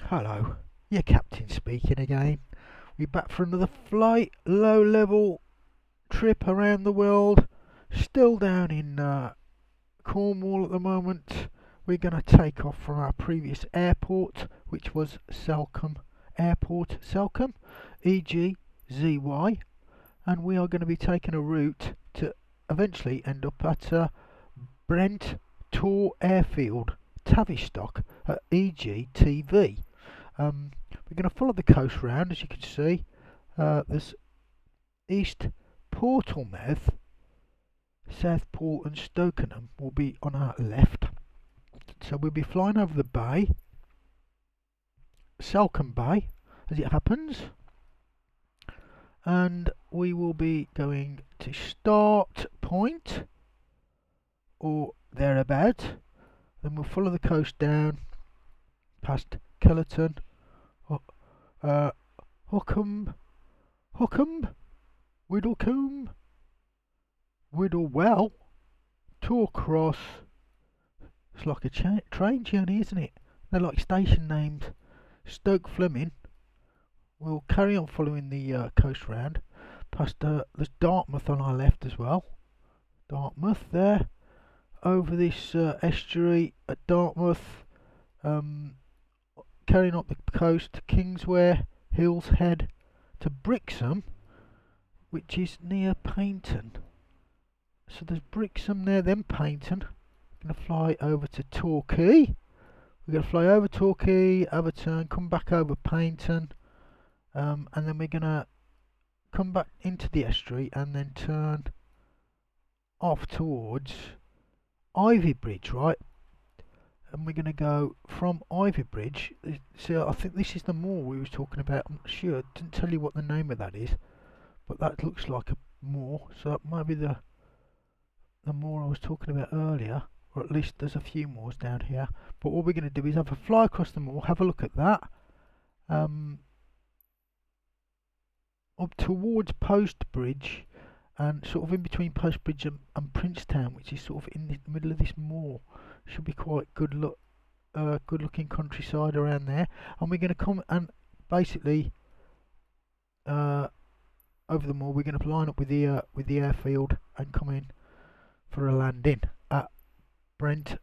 Hello, your captain speaking again. We're back for another flight, low level trip around the world. Still down in Cornwall at the moment. We're going to take off from our previous airport, which was Salcombe Airport, Salcombe, EGZY, and we are going to be taking a route to eventually end up at Brent Airfield, Tavistock at EGTV. We're going to follow the coast round, as you can see. There's East Portsmouth, Southport and Stokenham will be on our left. So we'll be flying over the bay, Salcombe Bay, as it happens. And we will be going to start point, or thereabout. Then we'll follow the coast down, past Kellerton, Hookham, Widdlecombe, Whittlewell, Torquay. It's like a train journey, isn't it? They're like station names. Stoke Fleming. We'll carry on following the coast round, past there's Dartmouth on our left as well. Dartmouth there, over this estuary at Dartmouth. Carrying up the coast to Kingswear, Hills Head, to Brixham, which is near Paignton. So there's Brixham there, then Paignton. We're going to fly over to Torquay. We're going to fly over Torquay, have a turn, come back over Paignton, and then we're going to come back into the estuary and then turn off towards Ivy Bridge, right? And we're going to go from Ivy Bridge. So I think this is the moor we was talking about. I'm not sure. I didn't tell you what the name of that is, but that looks like a moor. So that might be the moor I was talking about earlier, or at least there's a few moors down here. But what we're going to do is have a fly across the moor, have a look at that, up towards Post Bridge, and sort of in between Post Bridge and Princetown, which is sort of in the middle of this moor. Should be quite good looking countryside around there. And we're going to come and basically over the moor. We're going to line up with the airfield and come in for a landing at Brent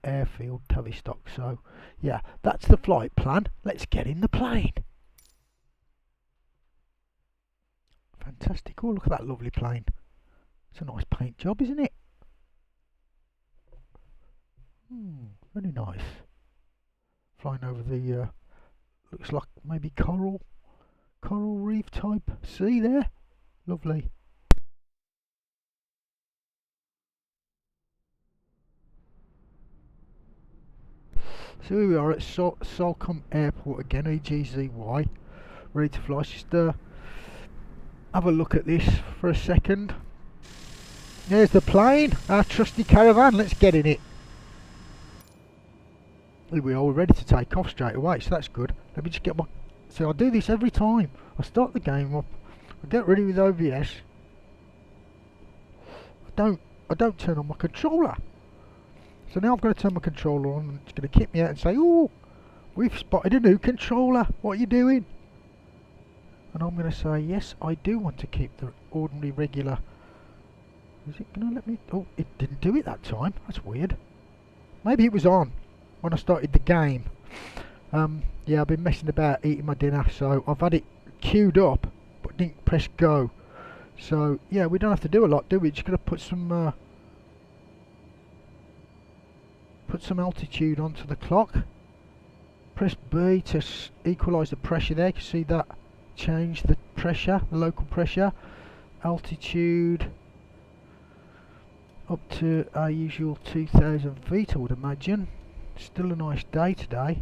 Airfield, Tavistock. So yeah, that's the flight plan. Let's get in the plane. Fantastic! Oh, look at that lovely plane. It's a nice paint job, isn't it? Very nice. Flying over the looks like maybe coral reef type sea there. Lovely. So here we are at Salcombe Airport again, EGZY, ready to fly. Just have a look at this for a second. There's the plane, our trusty caravan. Let's get in it. Here we are, we're ready to take off straight away, so that's good. Let me just get my... So I do this every time. I start the game up, I get ready with OBS. I don't turn on my controller. So now I've got to turn my controller on, and it's going to kick me out and say, "Oh, we've spotted a new controller. What are you doing?" And I'm going to say, yes, I do want to keep the ordinary regular. Is it going to let me? Oh, it didn't do it that time. That's weird. Maybe it was on when I started the game. Yeah, I've been messing about eating my dinner, so I've had it queued up but didn't press go. So yeah, we don't have to do a lot, do we? Just gotta put some altitude onto the clock. Press B to equalise the pressure there. You can see that change the pressure, the local pressure. Altitude up to our usual 2,000 feet, I would imagine. Still a nice day today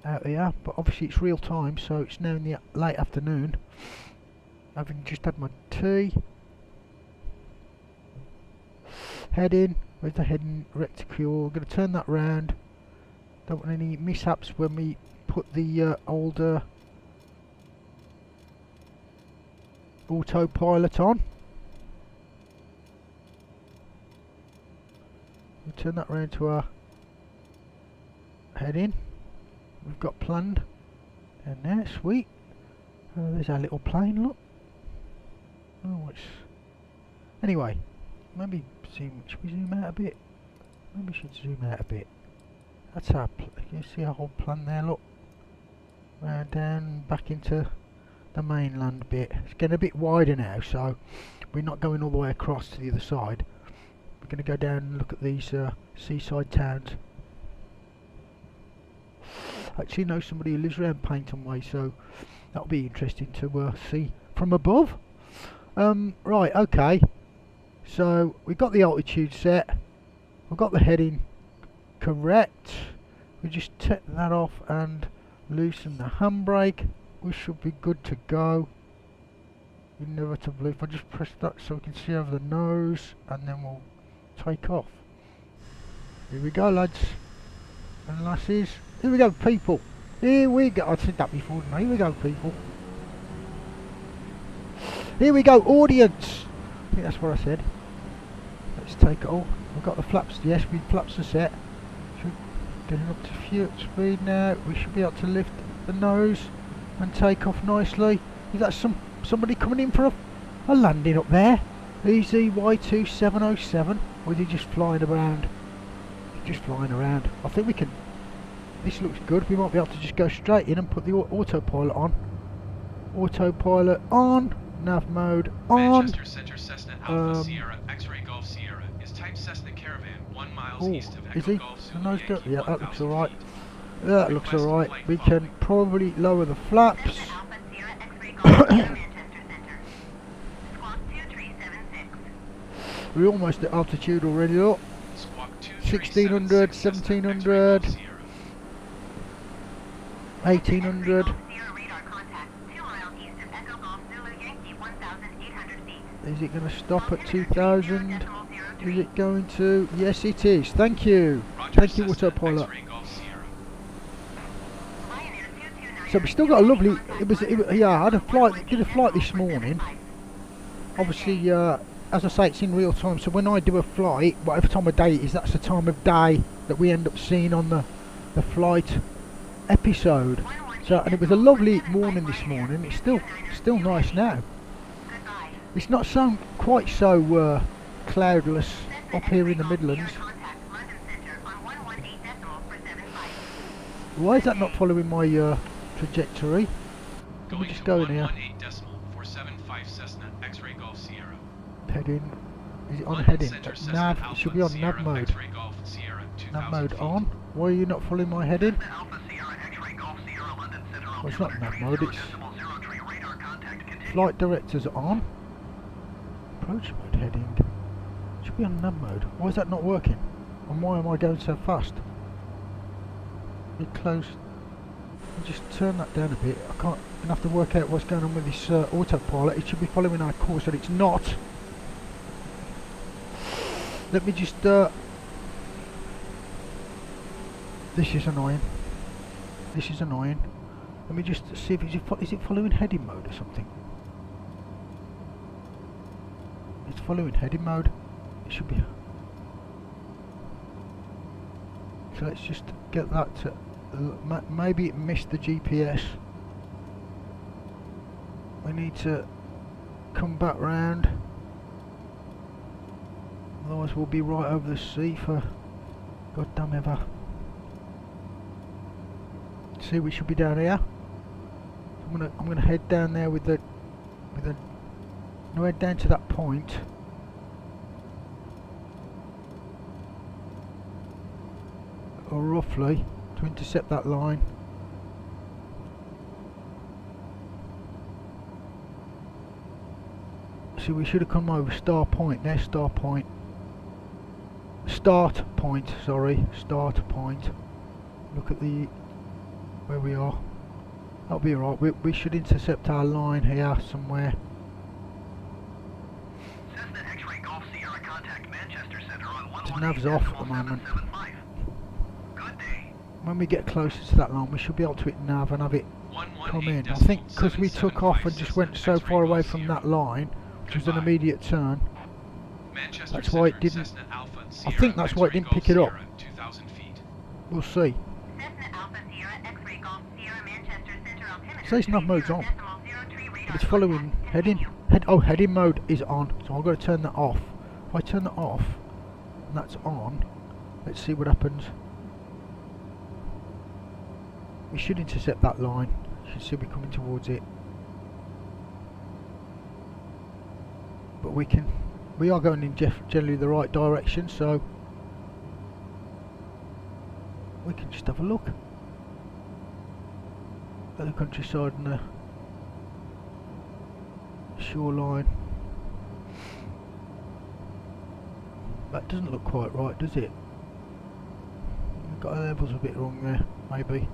out here, but obviously it's real time, so it's now in the late afternoon. Having just had my tea. Heading, where's the heading reticule? I'm going to turn that round. Don't want any mishaps when we put the older autopilot on. We'll turn that round to our heading. we've got planned. And there, sweet. There's our little plane, look. Oh, it's... Anyway, maybe should we zoom out a bit? Maybe we should zoom out a bit. That's our... You see our whole plan there, look. Round down, back into the mainland bit. It's getting a bit wider now, so we're not going all the way across to the other side. We're going to go down and look at these seaside towns. I actually know somebody who lives around Paignton way, so that'll be interesting to see from above. Right, okay. So we've got the altitude set. We've got the heading correct. We just take that off and loosen the handbrake. We should be good to go. Inevitably, if I just press that so we can see over the nose, and then we'll take off. Here we go, lads and lasses. Here we go, people. Here we go. I've said that before, didn't I? Here we go, people. Here we go, audience. I think that's what I said. Let's take it all. We've got the flaps. Yes, we flaps are set. Getting up to fuel speed now. We should be able to lift the nose and take off nicely. Is that somebody coming in for a landing up there? EGZY2707, or is he just flying around? He's just flying around. I think we can... This looks good. We might be able to just go straight in and put the autopilot on. Autopilot on. Nav mode on. Manchester Center Cessna Alpha Sierra X-Ray Golf Sierra is type Cessna Caravan 1 miles east of Echo Golf Zulu Yankee. Yeah, that looks alright. That looks alright. We can probably lower the flaps. We're almost at altitude already, look. 1600, 1700, 1800. Is it going to stop at 2000? Is it going to? Yes, it is. Thank you. Thank you, autopilot. So we still got a lovely. Yeah, I had a flight. Did a flight this morning. Obviously, as I say, it's in real time. So when I do a flight, whatever time of day it is, that's the time of day that we end up seeing on the flight episode. So, and it was a lovely morning this morning. It's still nice now. It's not quite so cloudless up here in the Midlands. Why is that not following my trajectory? Let me just go in here. Heading. Is it on heading? Nav. It should be on nav mode. Nav mode on. Why are you not following my heading? Well, it's not nav mode. It's flight directors on. Approach mode heading. Should be on nav mode. Why is that not working? And why am I going so fast? Be close. Just turn that down a bit. I can't. I'm gonna have to work out what's going on with this autopilot. It should be following our course, but it's not. Let me just. This is annoying. This is annoying. Let me just see if is it following heading mode or something. It's following heading mode. It should be. So let's just get that to. Maybe it missed the GPS. We need to come back round. Otherwise we'll be right over the sea for goddamn ever. See, we should be down here. I'm gonna head down there with the no, head down to that point. Or roughly to intercept that line. See, we should have come over Star Point. There's Star Point. Start point, sorry. Start point. Look at the where we are. That'll be alright. We should intercept our line here somewhere. Cessna X-ray Golf Sierra contact Manchester Center on 118. Nav's off at the moment. Good day. When we get closer to that line, we should be able to hit nav and have it come in. I think because we took off and just went so far away from that line, which was an immediate turn, that's why it didn't. I think that's why it didn't pick it up. We'll see. Cessna Alpha Sierra X-ray Golf Sierra Manchester Center altimeter. Says nav mode's on. 30.03 radar But it's following contact. heading. Heading mode is on, so I've got to turn that off. If I turn that off, and that's on, let's see what happens. We should intercept that line. Should still be coming towards it. But we are going in generally the right direction, so we can just have a look at the countryside and the shoreline. That doesn't look quite right, does it? We've got our levels a bit wrong there, maybe.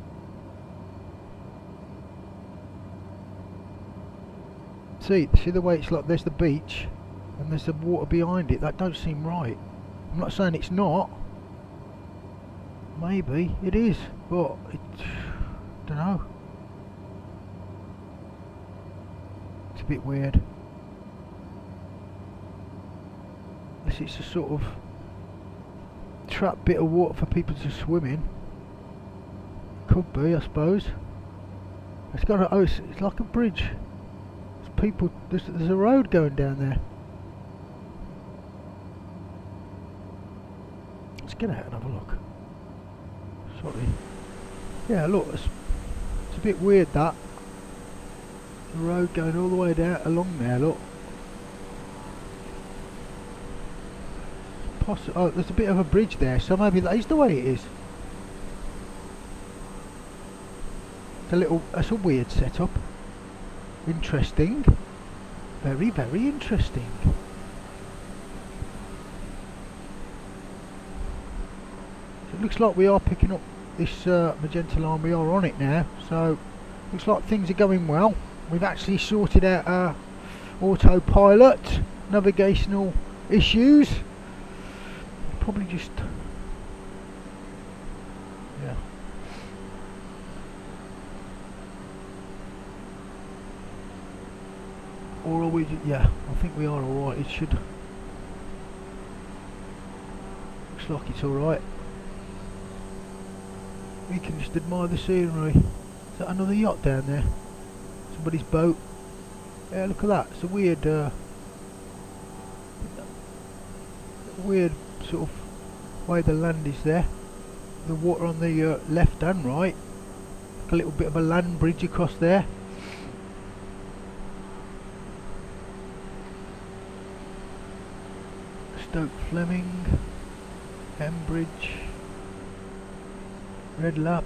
See the way it's like there's the beach and there's the water behind it. That don't seem right. I'm not saying it's not. Maybe it is, but don't know. It's a bit weird. Unless it's a sort of trapped bit of water for people to swim in. Could be, I suppose. It's got a, it's like a bridge. People, there's a road going down there. Let's get out and have a look. Sorry. Yeah, look, it's a bit weird that. The road going all the way down along there, look. Oh, there's a bit of a bridge there, so maybe that is the way it is. That's a weird setup. Interesting. Very, very interesting. So it looks like we are picking up this magenta line. We are on it now, so looks like things are going well. We've actually sorted out our autopilot navigational issues. Probably just, yeah. Or are we? Yeah, I think we are alright. It should. Looks like it's alright. We can just admire the scenery. Is that another yacht down there? Somebody's boat. Yeah, look at that. It's a weird, weird sort of way the land is there. The water on the left and right. Like a little bit of a land bridge across there. Stoke Fleming, Hembridge, Red Lap.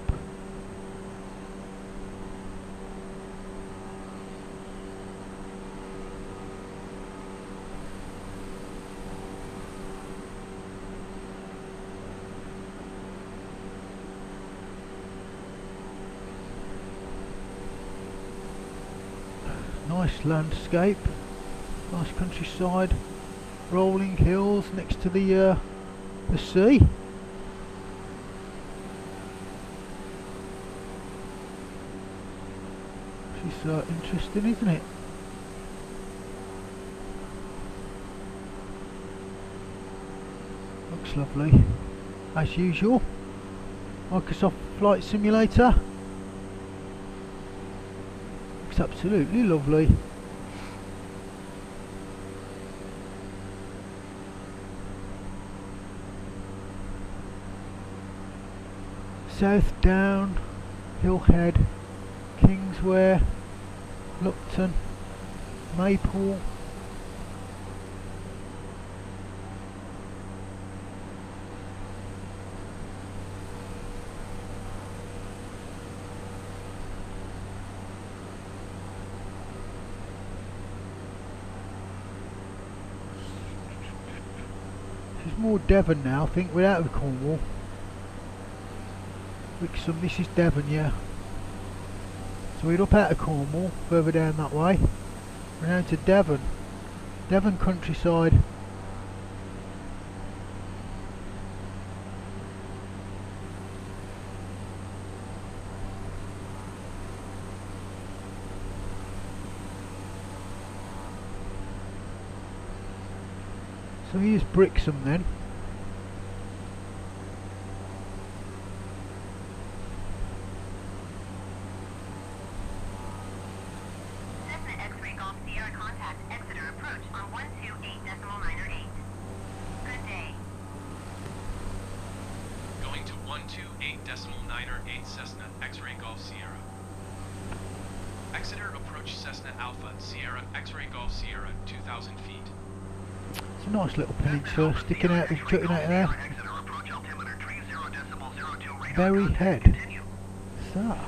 Nice landscape, nice countryside. Rolling hills next to the sea. Which is interesting, isn't it? Looks lovely, as usual. Microsoft Flight Simulator. Looks absolutely lovely. South Down, Hillhead, Kingswear, Lupton, Maple. This is more Devon now, I think, we're out of Cornwall. Wixom, this is Devon, yeah. So we're up out of Cornwall, further down that way. We're now to Devon. Devon countryside. So here's Brixham then. Sierra contact Exeter approach on 128.908. Good day. Going to 128.908 Cessna X-ray Golf Sierra. Exeter approach Cessna Alpha Sierra X-ray Golf Sierra 2,000 feet. It's a nice little peninsula sticking out, jutting out there. Exeter approach altimeter 30.02 radar Berry contact. Head. Continue. So.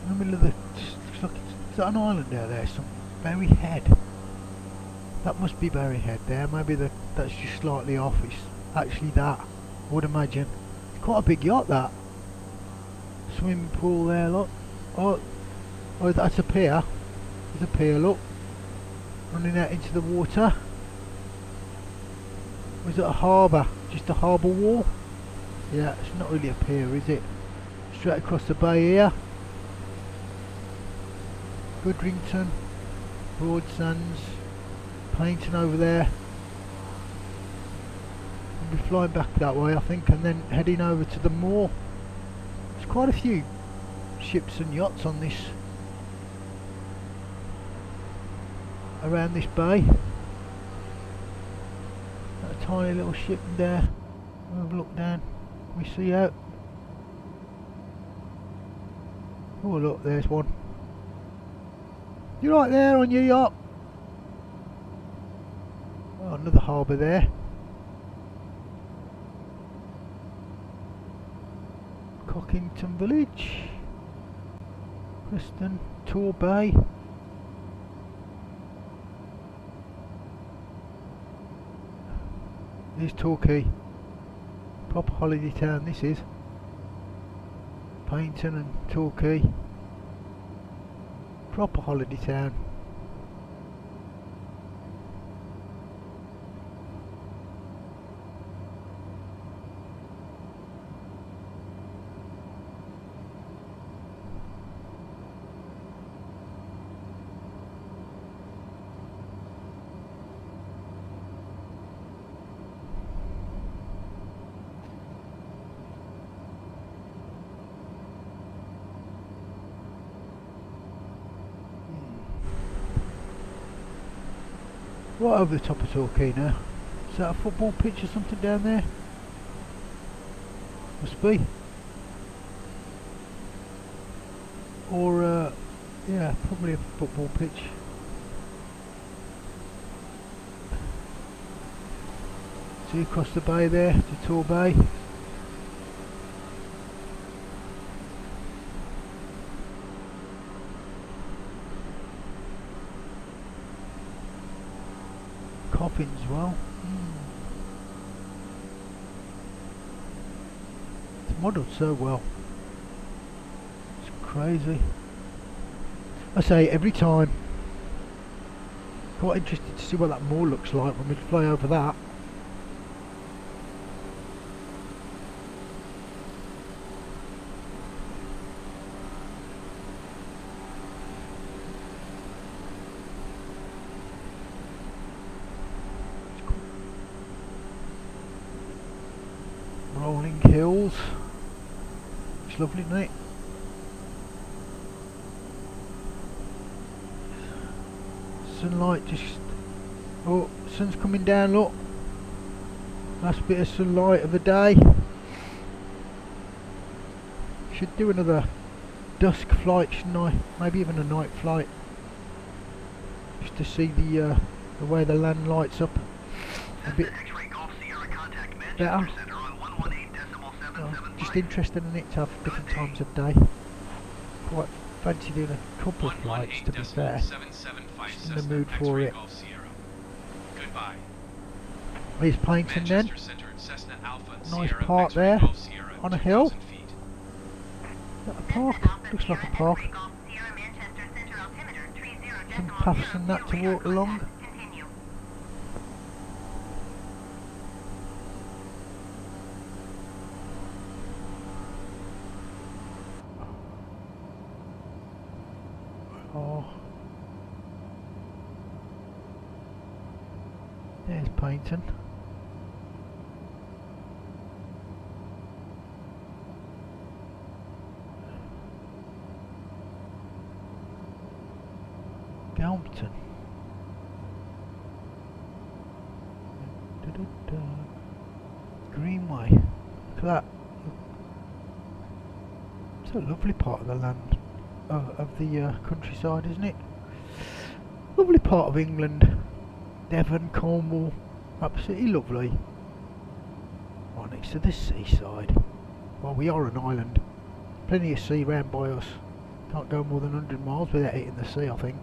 In the middle of the, it's like, is that an island out there? Some Berry Head. That must be Berry Head there. Maybe that's just slightly off. It's actually that, I would imagine. It's quite a big yacht, that. Swimming pool there, look. Oh, that's a pier. There's a pier, look. Running out into the water. Was it a harbour? Just a harbour wall? Yeah, it's not really a pier, is it? Straight across the bay here. Goodrington, Broadsands, Paignton over there. We'll be flying back that way, I think, and then heading over to the moor. There's quite a few ships and yachts on this, around this bay. A tiny little ship there. We'll have a look down. Can we see out? Oh look, there's one. You're right there on your yacht. Oh, another harbour there. Cockington Village. Preston, Torquay. Here's Torquay. Proper holiday town this is. Paignton and Torquay. Proper holiday town. Right over the top of Torquay now. Is that a football pitch or something down there? Must be. Or, yeah, probably a football pitch. See across the bay there to Torquay. Coffins as well. It's modelled so well. It's crazy. I say every time. Quite interested to see what that moor looks like when we fly over that. Rolling hills. It's lovely, isn't it? Sunlight just... Oh, sun's coming down, look. Last bit of sunlight of the day. Should do another dusk flight, shouldn't I? Maybe even a night flight. Just to see the way the land lights up a bit better. Just interested in it to have different times of day. Quite fancy doing a couple of flights, to be fair. Just in the mood for it. Goodbye. Here's Paignton then. Nice park there on a hill. Is that a park? Looks like a park. Some paths and that to walk along. Oh, there's Paignton. Paignton. Greenway. Look at that. It's a lovely part of the land, of the countryside, isn't it? Lovely part of England. Devon, Cornwall. Absolutely lovely. Right next to the seaside. Well, we are an island. Plenty of sea round by us. Can't go more than 100 miles without hitting the sea, I think.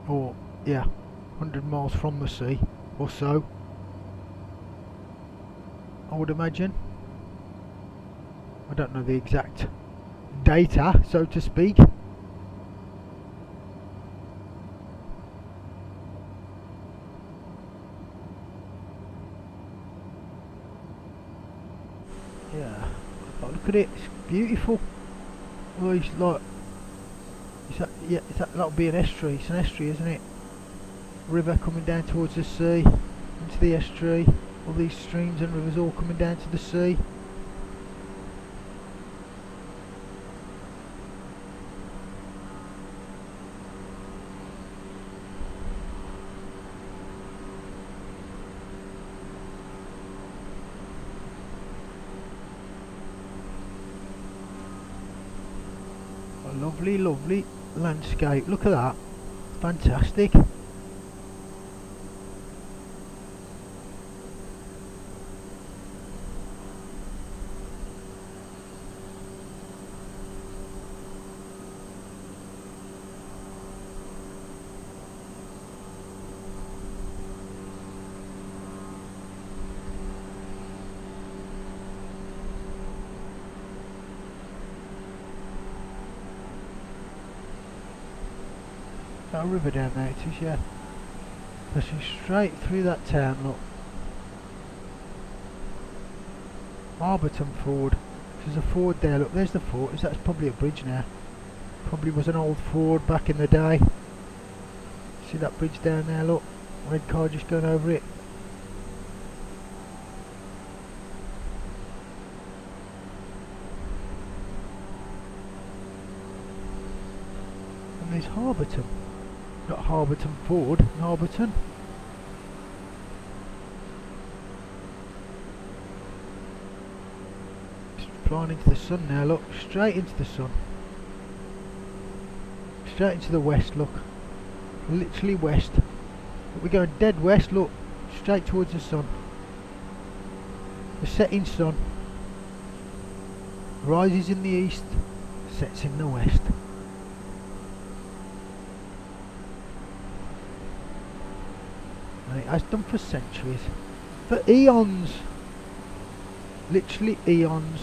Or, yeah, 100 miles from the sea, or so, I would imagine. I don't know the exact data, so to speak. Yeah, oh, look at it, it's beautiful. Well, it's like, that'll be an estuary. It's an estuary, isn't it? River coming down towards the sea, into the estuary. All these streams and rivers all coming down to the sea. A lovely, lovely landscape. Look at that. Fantastic. Got a river down there, it is, yeah. Pushing straight through that town, look. Arbourton Ford. There's a ford there, look, there's the ford. That's probably a bridge now. Probably was an old ford back in the day. See that bridge down there, look. Red car just going over it. And there's Harbourton. Not Harbourton Ford, Harbourton. Just flying into the sun now, look. Straight into the sun. Straight into the west, look. Literally west. We're going dead west, look. Straight towards the sun. The setting sun. Rises in the east, sets in the west. And it has done for centuries. For eons. Literally eons.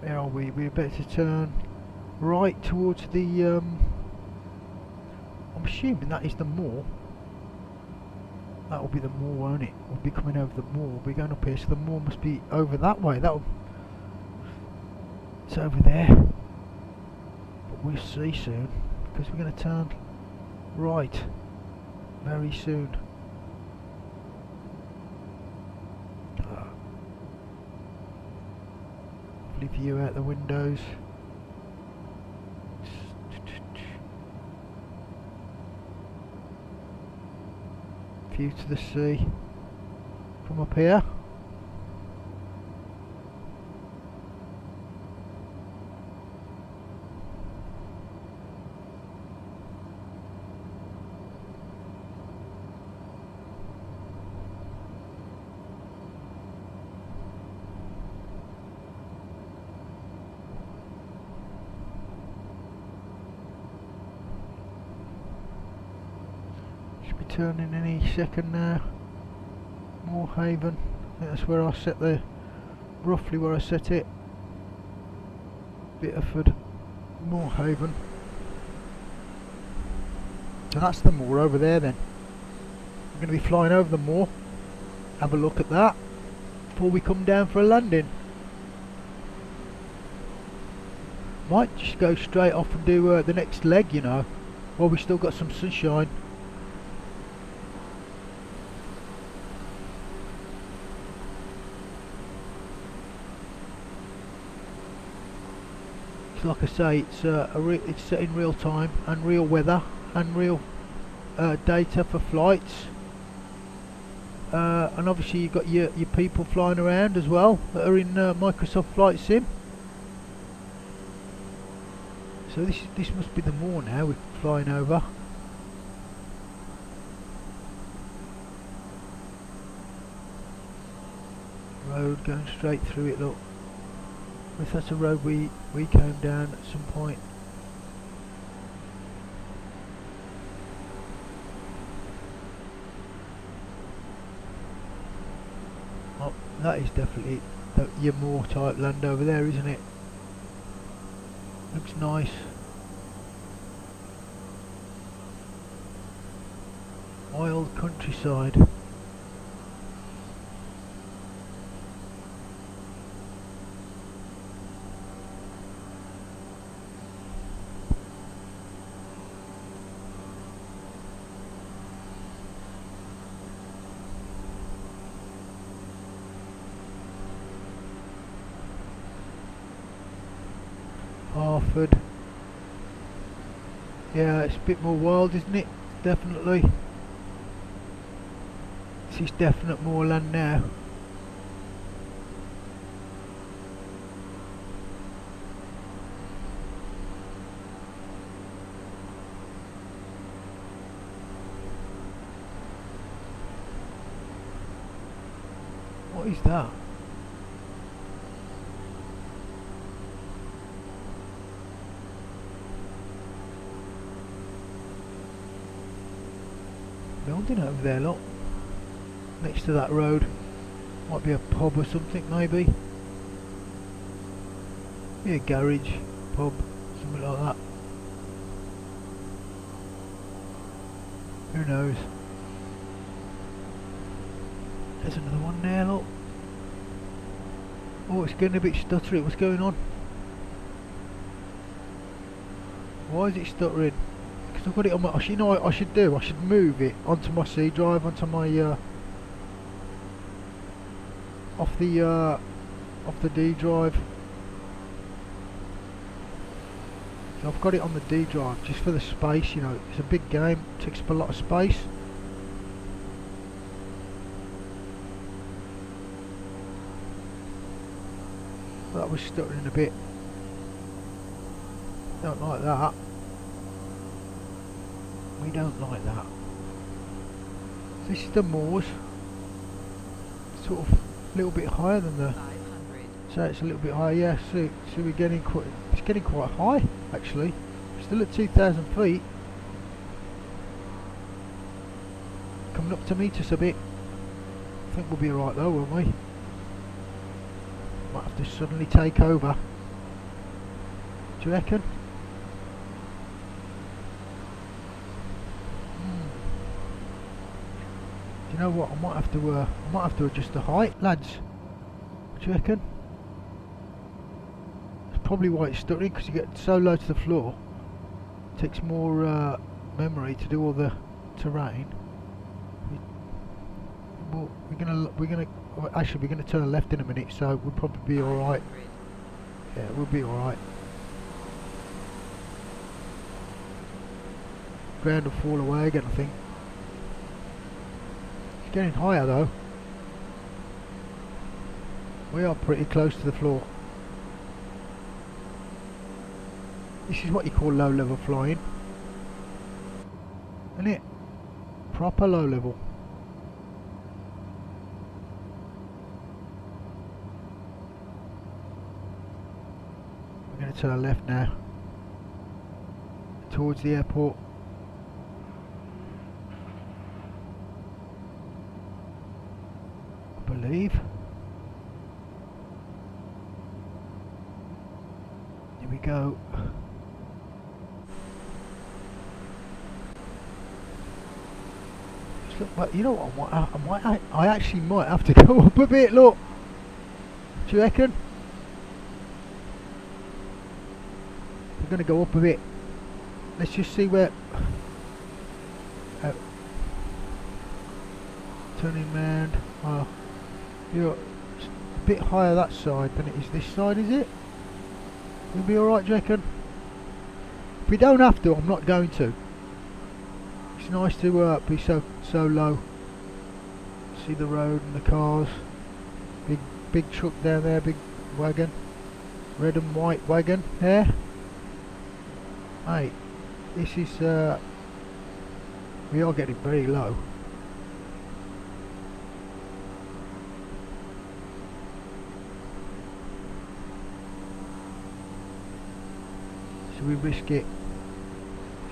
Where are we? We're about to turn right towards the I'm assuming that is the moor. That will be the moor, won't it? We'll be coming over the moor. We'll be going up here, so the moor must be over that way. It's over there. But we'll see soon, because we're going to turn right very soon. Lovely view out the windows. View to the sea from up here. Should be turning any second now. Moorhaven. I think that's where I set roughly where I set it. Bitterford, Moorhaven. So that's the moor over there then. We're going to be flying over the moor. Have a look at that before we come down for a landing. Might just go straight off and do the next leg, you know, while we still got some sunshine. So like I say, it's set in real time and real weather and real data for flights. And obviously you've got your people flying around as well that are in Microsoft Flight Sim. So this must be the moor now we're flying over. Road going straight through it, look. If that's a road we came down at some point. Oh, that is definitely your moor type land over there, isn't it? Looks nice. Wild countryside. Harford. Yeah, it's a bit more wild, isn't it? Definitely. This is definite moorland now. What is that? Building over there, look. Next to that road. Might be a pub or something, maybe. Be a garage, pub, something like that. Who knows? There's another one there, look. Oh, it's getting a bit stuttery. What's going on? Why is it stuttering? Because I've got it on my... You know what I should do? I should move it onto my C drive, onto my... off the D drive. So I've got it on the D drive just for the space, you know. It's a big game, it takes up a lot of space. That was stuttering a bit. Don't like that. We don't like that. This is the moors. Sort of a little bit higher than the... So it's a little bit higher, yeah. So we're getting quite... It's getting quite high, actually. Still at 2,000 feet. Coming up to meet us a bit. I think we'll be alright though, won't we? Might have to suddenly take over. Do you reckon? Do you know what? I might have to adjust the height, lads. What do you reckon? That's probably why it's stuttering, because you get so low to the floor. It takes more memory to do all the terrain. Well, actually we're gonna turn left in a minute, so we'll probably be all right. Yeah, we'll be all right. Ground will fall away again, I think. It's getting higher though. We are pretty close to the floor. This is what you call low level flying, isn't it? Proper low level. We're going to turn left now towards the airport. I believe. Here we go. Look, but you know what? I actually might have to go up a bit. Look, do you reckon? we're going to go up a bit. Let's just see where... turning round. Oh, you're a bit higher that side than it is this side, is it? We'll be alright, do you reckon? If we don't have to, I'm not going to. It's nice to be so low. See the road and the cars. Big truck down there, big wagon. Red and white wagon there. Hey, this is we are getting very low. Should we risk it?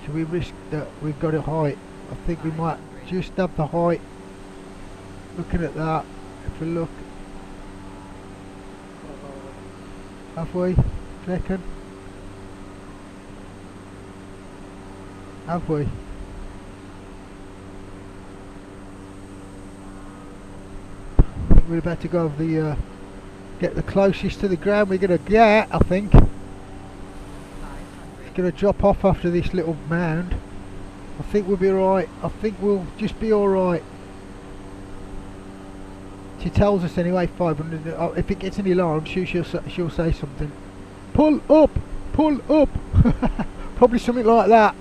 Should we risk that we've got a height? I think we might just have the height. Looking at that, if we look, have we? Do you reckon? Have we? I think we're about to go over the get the closest to the ground we're gonna get. I think it's gonna drop off after this little mound. I think we'll be alright. I think we'll just be alright. She tells us anyway, 500. Oh, if it gets any alarm, she'll say something. Pull up, pull up. Probably something like that.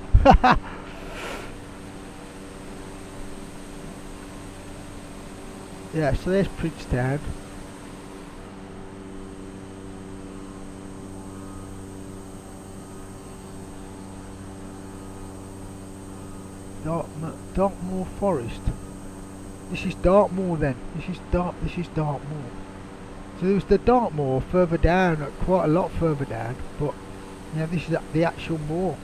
Yeah, so there's Princeton. Dartmoor Forest. This is Dartmoor then. This is Dartmoor. So there was the Dartmoor further down, quite a lot further down, but yeah, this is the actual moor.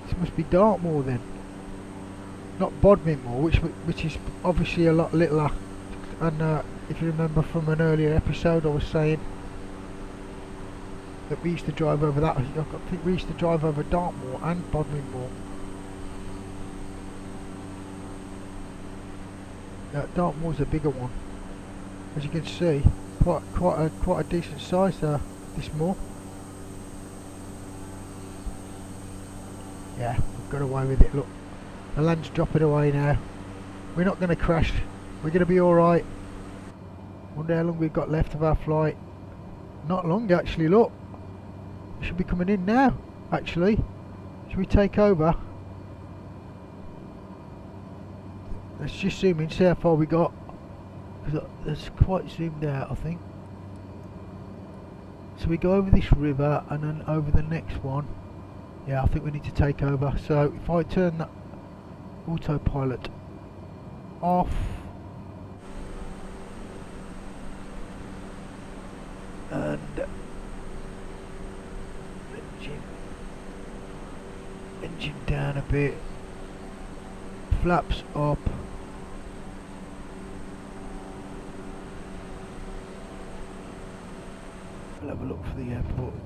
This must be Dartmoor then, not Bodmin Moor, which is obviously a lot littler. And if you remember from an earlier episode, I was saying that we used to drive over that. I think we used to drive over Dartmoor and Bodmin Moor. Dartmoor's a bigger one, as you can see. Quite a decent size this moor. Yeah, we've got away with it. Look, the land's dropping away now. We're not going to crash. We're going to be all right. Wonder how long we've got left of our flight. Not long actually. Look, we should be coming in now. Actually, should we take over? Let's just zoom in, see how far we got, because it's quite zoomed out, I think. So we go over this river and then over the next one. Yeah, I think we need to take over. So if I turn that autopilot off, and engine down a bit, flaps up. We'll have a look for the airport.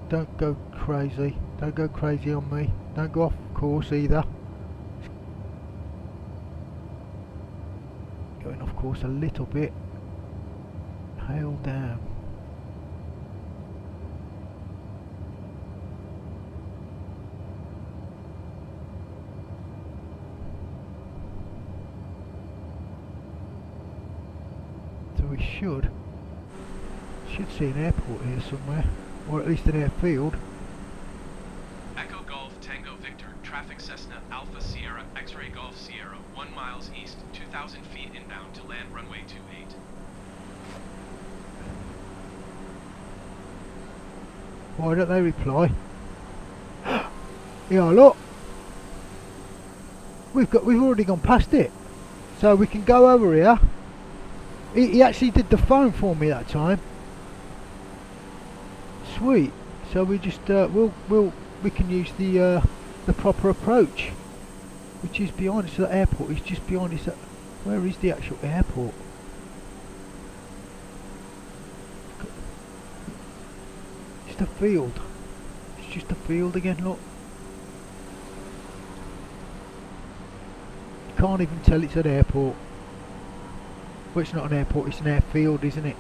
Don't go crazy. Don't go crazy on me. Don't go off course either. Going off course a little bit. Hail down. So we should see an airport here somewhere, or at least an airfield. Echo Golf Tango Victor, traffic Cessna Alpha Sierra X-Ray Golf Sierra, 1 miles east, 2,000 feet inbound to land runway 28. Why don't they reply? Yeah, look, we've already gone past it, so we can go over here. He actually did the phone for me that time. Sweet. So we just we can use the proper approach, which is behind us. So the airport is just behind us. Where is the actual airport? It's the field. It's just a field again. Look, you can't even tell it's an airport. Well, it's not an airport. It's an airfield, isn't it?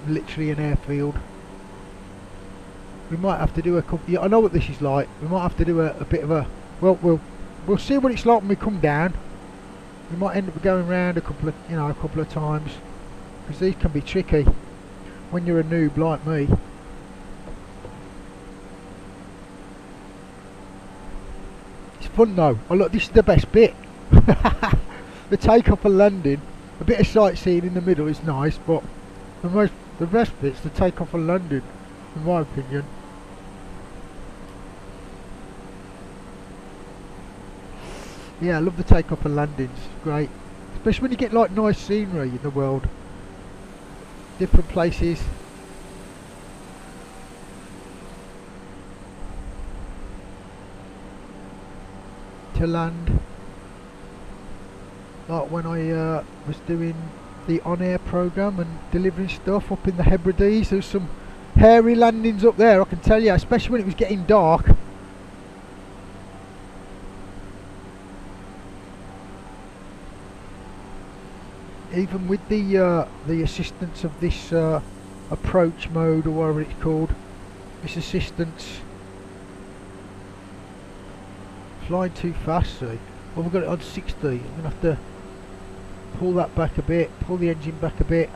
literally an airfield. We might have to do a couple. Yeah, I know what this is like. We might have to do a bit of a. Well, we'll see what it's like when we come down. We might end up going round a couple of times, because these can be tricky when you're a noob like me. It's fun though. Oh look, this is the best bit. The take-off and landing. A bit of sightseeing in the middle is nice, but the best bit's the take-off and landing, in my opinion. Yeah, I love the take-off and landings. Great, especially when you get like nice scenery in the world, different places. To land, like when I was doing the on-air program and delivering stuff up in the Hebrides. There's some hairy landings up there, I can tell you, especially when it was getting dark. Even with the assistance of this approach mode, or whatever it's called, this assistance, flying too fast. See, well, we've got it on 60. I'm gonna have to pull that back a bit, pull the engine back a bit.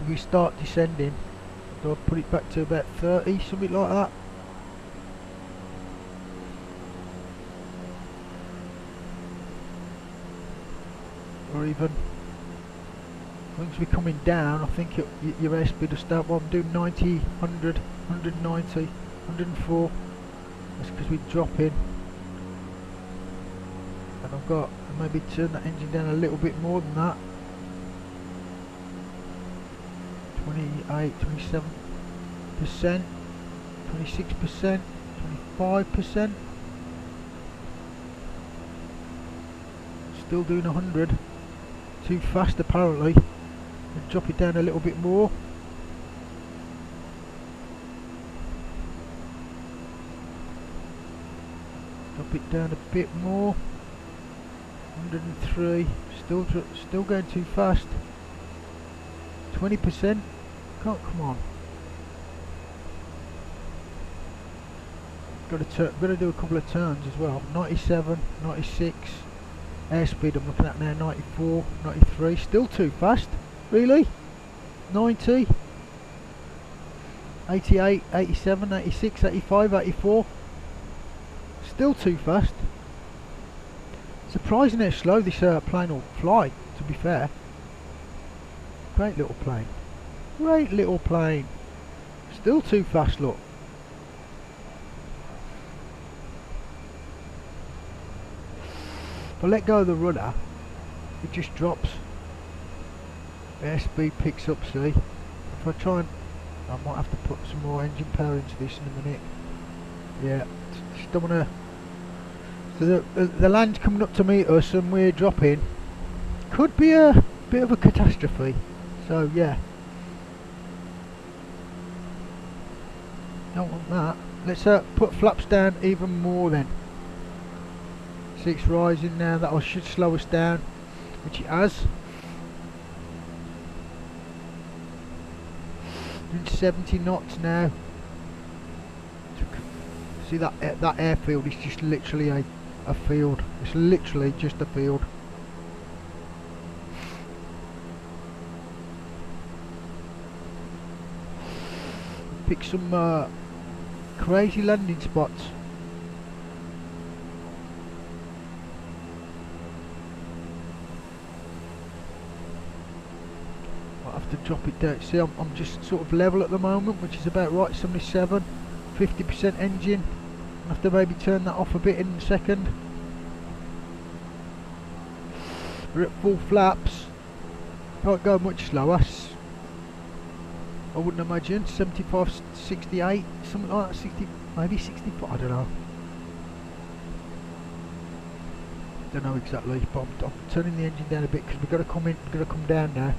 If we start descending, I'll put it back to about 30, something like that. Or even, once we're coming down, I think your airspeed will start. Well, I'm doing 90, 100, 190, 104. That's because we drop in. And I've got to maybe turn that engine down a little bit more than that. 28, 27%, 26%, 25%. Still doing 100. Too fast apparently. And drop it down a little bit more. Drop it down a bit more. 103. Still going too fast. 20%. Come on. Got to do a couple of turns as well. 97, 96. Airspeed I'm looking at now, 94, 93. Still too fast. Really? 90. 88, 87, 86, 85, 84. Still too fast. Surprising how slow this plane will fly, to be fair. Great little plane. Great little plane. Still too fast, look. If I let go of the rudder, it just drops. Airspeed picks up, see. If I try and... I might have to put some more engine power into this in a minute. Yeah, just don't want to... So the land's coming up to meet us and we're dropping. Could be a bit of a catastrophe. So yeah. Don't want that. Let's put flaps down even more then. See, it's rising now. That should slow us down, which it has. Doing 70 knots now. See that airfield is just literally a field. It's literally just a field. Pick some crazy landing spots. I'll have to drop it down. See, I'm just sort of level at the moment, which is about right. 77, 50% engine. I'll have to maybe turn that off a bit in a second. We're at full flaps. Can't go much slower. I wouldn't imagine. 75, 68, something like that. 60, maybe 65. I don't know. Don't know exactly, but I'm turning the engine down a bit because we've got to come in. We've got to come down now.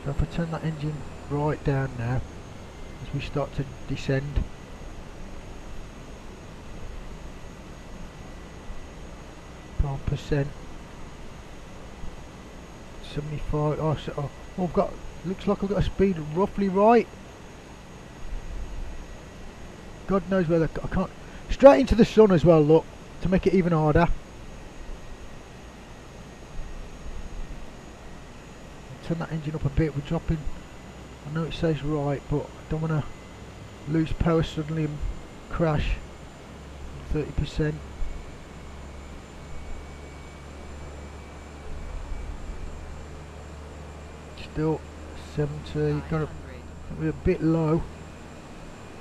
So if I turn that engine right down now, as we start to descend. %. 75. Oh, I've got Looks like I've got a speed roughly right. God knows where I can't. Straight into the sun as well, look, to make it even harder. Turn that engine up a bit, we're dropping. I know it says right, but I don't want to lose power suddenly and crash. 30%. Still 70. Got to be a bit low.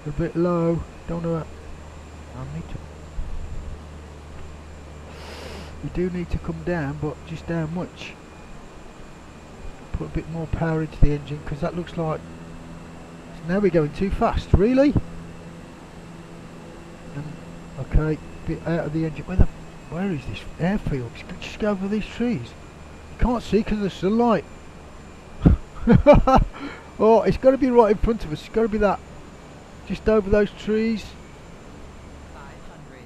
A bit low. Don't know. I need to. We do need to come down, but just how much? Put a bit more power into the engine because that looks like. Now we're going too fast. Really? Okay, bit out of the engine. Where is this airfield? Just go over these trees. You can't see because of the sunlight. Oh, it's got to be right in front of us. It's got to be that. Just over those trees. 500.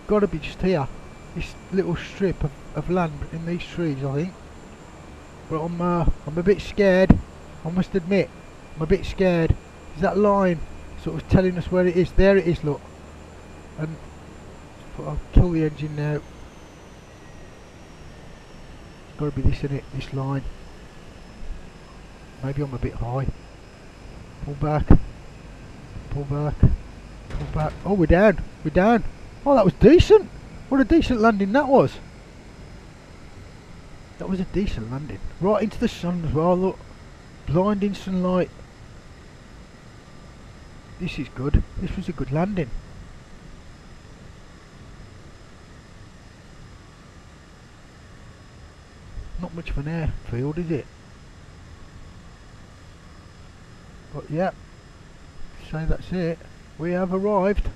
Got to be just here. This little strip of land in these trees, I think. But I'm a bit scared. I must admit, I'm a bit scared. Is that line sort of telling us where it is? There it is, look. And I'll kill the engine now. It's got to be this in it, this line. Maybe I'm a bit high. Pull back. Pull back. Pull back. Oh, we're down. We're down. Oh, that was decent. What a decent landing that was. That was a decent landing. Right into the sun as well, look. Blinding sunlight. This is good. This was a good landing. Not much of an airfield, is it? But yeah, say that's it. We have arrived.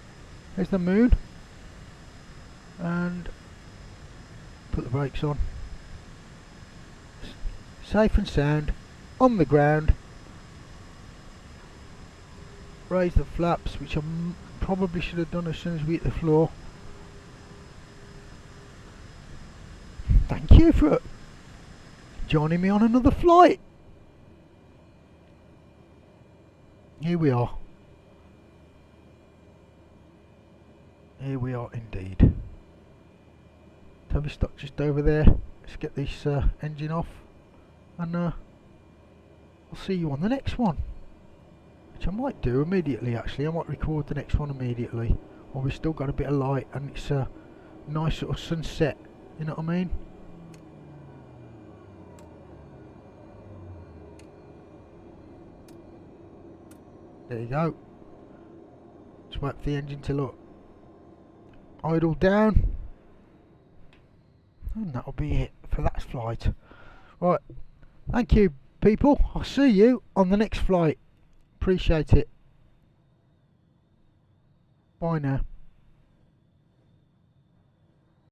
There's the moon. And put the brakes on. Safe and sound. On the ground. Raise the flaps, which I probably should have done as soon as we hit the floor. Thank you for joining me on another flight. Here we are. Here we are indeed. So we stop just over there. Let's get this engine off, and I'll see you on the next one, which I might do immediately. Actually, I might record the next one immediately. Or we've still got a bit of light, and it's a nice sort of sunset. You know what I mean? There you go. Just wait for the engine to look. Idle down. And that'll be it for that flight. Right. Thank you, people. I'll see you on the next flight. Appreciate it. Bye now.